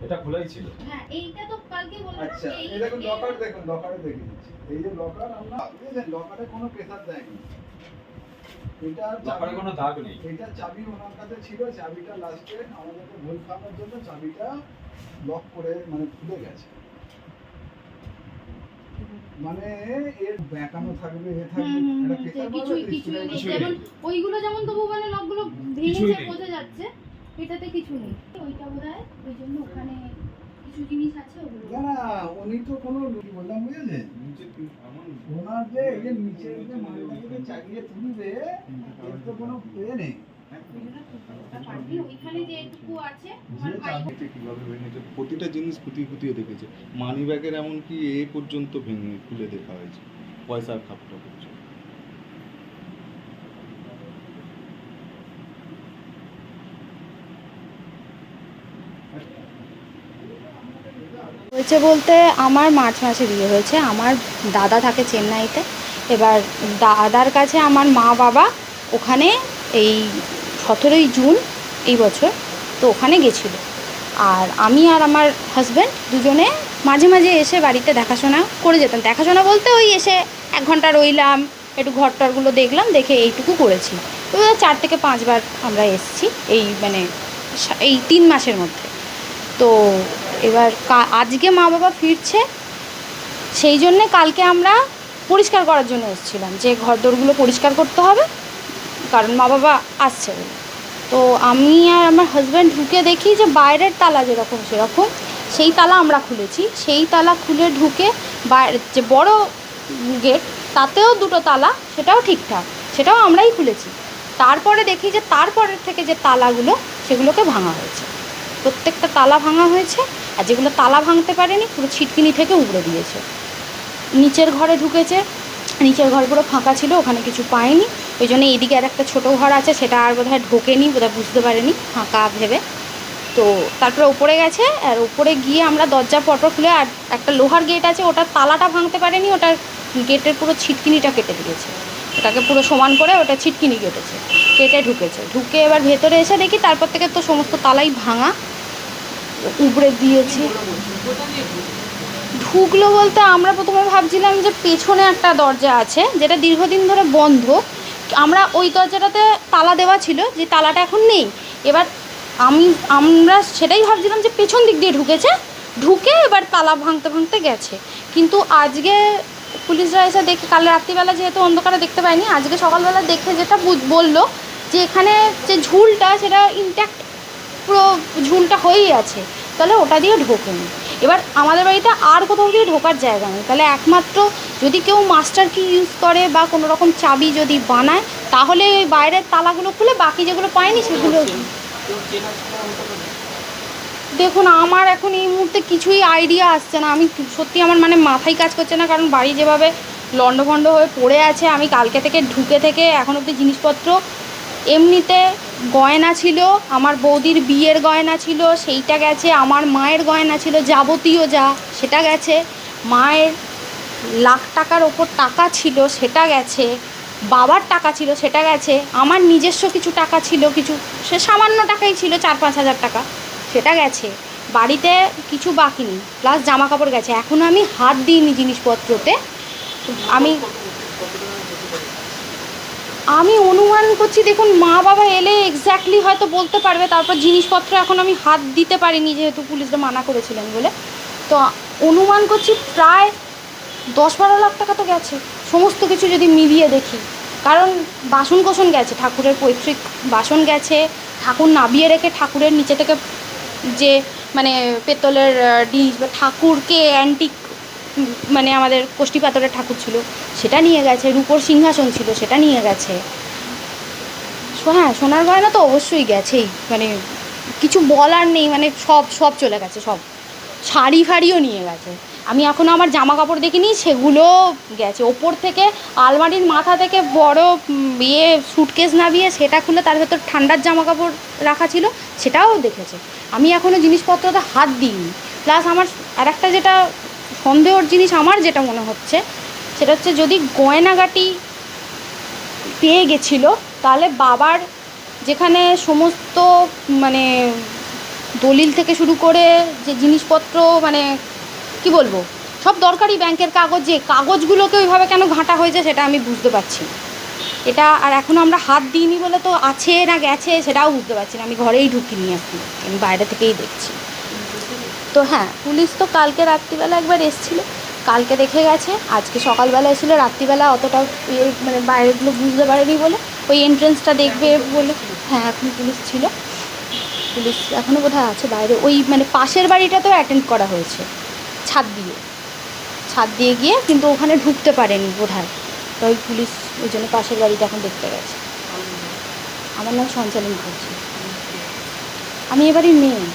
এটা খোলাই ছিল। হ্যাঁ এইটা তো কালকে বললাম। আচ্ছা এই দেখুন লকার দেখুন, লকারে দেখে দিচ্ছি। এই যে লকার আমরা বুঝলেন লকারে কোনো প্রেসার দেয়নি। এটা লকারে কোনো দাগ নেই। এটা চাবি ওনার কাছে ছিল, চাবিটা লাস্টে আমাদেরকে ভুল খাওয়ার জন্য চাবিটা লক করে মানে খুলে গেছে। মানে এর বেঁকানো থাকবে, এ থাকবে, এটা প্রেসার কিছু যেমন ওইগুলো যেমন তবু মানে লকগুলো ভেঙেছে বোঝা যাচ্ছে, এটাতে কিছু নেই। ওইটা বোধহয় ওই জন্য ওখানে কিছু জিনিস আছে ওগুলো। না উনি তো কোনো কি বললাম বুঝলেন, নিচে ওনার যে এই যে নিচে যে মালটাকে চাগিয়ে তুলবে এর তো কোনো প্লে নেই। প্রতিটা জিনিস খুঁটিয়ে দেখেছে, মানি ব্যাগের এমনকি এ পর্যন্ত ভেঙে খুলে দেখা হয়েছে, পয়সার খাপটা পর্যন্ত। হয়েছে বলতে আমার মার্চ মাসে বিয়ে হয়েছে। আমার দাদা থাকে চেন্নাইতে। এবার দাদার কাছে আমার মা বাবা ওখানে এই 17ই জুন এই বছর তো ওখানে গেছিলো। আর আমি আর আমার হাজব্যান্ড দুজনে মাঝে মাঝে এসে বাড়িতে দেখাশোনা করে যেতাম। দেখাশোনা বলতে ওই এসে 1 ঘন্টা রইলাম, একটু ঘরটরগুলো দেখলাম, দেখে এইটুকু করেছি। তো 4 থেকে 5 বার আমরা এসেছি এই মানে এই 3 মাসের মধ্যে। তো এবার আজকে মা বাবা ফিরছে, সেই জন্যে কালকে আমরা পরিষ্কার করার জন্য এসেছিলাম, যে ঘরদোরগুলো পরিষ্কার করতে হবে কারণ মা বাবা আসছে বলে। তো আমি আর আমার হাজব্যান্ড ঢুকে দেখি যে বাইরের তালা যেরকম সেরকম, সেই তালা আমরা খুলেছি। সেই তালা খুলে ঢুকে বাইরের যে বড় গেট তাতেও 2টো তালা, সেটাও ঠিকঠাক, সেটাও আমরাই খুলেছি। তারপরে দেখি যে তারপরের থেকে যে তালাগুলো সেগুলোকে ভাঙা হয়েছে, প্রত্যেকটা তালা ভাঙা হয়েছে। আর যেগুলো তালা ভাঙতে পারেনি পুরো ছিটকিনি থেকে উগড়ে দিয়েছে। নিচের ঘরে ঢুকেছে, নিচের ঘর পুরো ফাঁকা ছিল, ওখানে কিছু পায়নি। ওই জন্য এইদিকে আর একটা ছোটো ঘর আছে, সেটা আর বোধহয় ঢোকেনি, বোধহয় বুঝতে পারেনি ফাঁকা ভেবে। তো তারপরে ওপরে গেছে, আর ওপরে গিয়ে আমরা দরজা পটর খুলে, আর একটা লোহার গেট আছে ওটার তালাটা ভাঙতে পারেনি, ওটার গেটের পুরো ছিটকিনিটা কেটে দিয়েছে। ওটাকে পুরো সমান করে ওটা ছিটকিনি কেটে ঢুকেছে। ঢুকে এবার ভেতরে এসে দেখি তারপর থেকে তো সমস্ত তালাই ভাঙা, উবড়ে দিয়েছি। ঢুকলো বলতে আমরা প্রথমে ভাবছিলাম যে পেছনে একটা দরজা আছে যেটা দীর্ঘদিন ধরে বন্ধ, আমরা ওই দরজাটাতে তালা দেওয়া ছিল, যে তালাটা এখন নেই। এবার আমরা সেটাই ভাবছিলাম যে পেছন দিক দিয়ে ঢুকে এবার তালা ভাঙতে গেছে। কিন্তু আজকে পুলিশরা এসে দেখে, কাল রাত্রিবেলা যেহেতু অন্ধকারে দেখতে পাইনি, আজকে সকালবেলা দেখে যেটা বললো যে এখানে যে ঝুলটা সেটা ইনট্যাক্ট, পুরো ঝুলটা হয়েই আছে, তাহলে ওটা দিয়ে ঢোকেনি। এবার আমাদের বাড়িতে আর কোথাও দিয়ে ঢোকার জায়গা নেই, তাহলে একমাত্র যদি কেউ মাস্টার কি ইউজ করে বা কোনো রকম চাবি যদি বানায়, তাহলে ওই বাইরের তালাগুলো খুলে বাকি যেগুলো পায়নি সেগুলো। দেখুন আমার এখন এই মুহূর্তে কিছুই আইডিয়া আসছে না, আমি সত্যি আমার মানে মাথায় কাজ করছে না, কারণ বাড়ি যেভাবে লণ্ডভণ্ড হয়ে পড়ে আছে। আমি কালকে থেকে ঢুকে থেকে এখন অবধি জিনিসপত্র, এমনিতে গয়না ছিল, আমার বৌদির বিয়ের গয়না ছিল সেইটা গেছে, আমার মায়ের গয়না ছিল যাবতীয় যা সেটা গেছে, মায়ের লাখ টাকার ওপর টাকা ছিল সেটা গেছে, বাবার টাকা ছিল সেটা গেছে, আমার নিজস্ব কিছু টাকা ছিল, কিছু সে সামান্য টাকাই ছিল 4-5 হাজার টাকা, সেটা গেছে। বাড়িতে কিছু বাকি নেই, প্লাস জামা কাপড় গেছে। এখনও আমি হাত দিইনি জিনিসপত্রতে। আমি অনুমান করছি, দেখুন মা বাবা এলে এক্স্যাক্টলি হয়তো বলতে পারবে। তারপর জিনিসপত্র এখন আমি হাত দিতে পারিনি যেহেতু পুলিশরা মানা করেছিলেন বলে। তো অনুমান করছি প্রায় 10-12 লাখ টাকা তো গেছে সমস্ত কিছু যদি মিলিয়ে দেখি। কারণ বাসন কোসন গেছে, ঠাকুরের পৈতৃক বাসন গেছে, ঠাকুর নাবিয়ে রেখে ঠাকুরের নিচে থেকে যে মানে পেতলের ডিশ বা ঠাকুরকে অ্যান্টিক মানে আমাদের কষ্টি পাথরের ঠাকুর ছিল সেটা নিয়ে গেছে, রূপোর সিংহাসন ছিল সেটা নিয়ে গেছে। হ্যাঁ সোনার গয়না তো অবশ্যই গেছেই, মানে কিছু বলার নেই, মানে সব চলে গেছে, সব শাড়ি ফাড়িও নিয়ে গেছে। আমি এখনও আমার জামা কাপড় দেখিনি, সেগুলো গেছে। ওপর থেকে আলমারির মাথা থেকে বড় সুটকেস নামিয়ে সেটা খুলে তার ভেতর ঠান্ডার জামা কাপড় রাখা ছিল, সেটাও দেখেছে। আমি এখনও জিনিসপত্রতে হাত দিইনি। প্লাস আমার আর একটা যেটা সন্দেহর জিনিস আমার যেটা মনে হচ্ছে, সেটা হচ্ছে যদি গয়নাগাটি পেয়ে গেছিলো, তাহলে বাবার যেখানে সমস্ত মানে দলিল থেকে শুরু করে যে জিনিসপত্র, মানে কি বলবো, সব দরকারি ব্যাংকের কাগজ, যে কাগজগুলোকে ওইভাবে কেন ঘাঁটা হয়েছে সেটা আমি বুঝতে পারছি না। এটা আর এখনও আমরা হাত দিইনি বলে তো আছে না গেছে সেটাও বুঝতে পারছি না। আমি ঘরেই ঢুকিনি, এখন আমি বাইরে থেকেই দেখছি। তো হ্যাঁ, পুলিশ তো কালকে রাত্রিবেলা একবার এসেছিলো, কালকে দেখে গেছে। আজকে সকালবেলা এসেছিলো, রাত্রিবেলা অতটা মানে বাইরেগুলো বুঝতে পারেনি বলে ওই এন্ট্রেন্সটা দেখবে বলে। হ্যাঁ, এখন পুলিশ ছিল, পুলিশ এখনও বোধহয় আছে বাইরে। ওই মানে পাশের বাড়িটাতেও অ্যাটেন্ড করা হয়েছে ছাদ দিয়ে গিয়ে, কিন্তু ওখানে ঢুকতে পারেনি বোধহয়। তো ওই পুলিশ ওই জন্য পাশের বাড়িটা এখন দেখতে গেছে। আমার নাম সঞ্চালন করছে, আমি এবারই মেয়ে।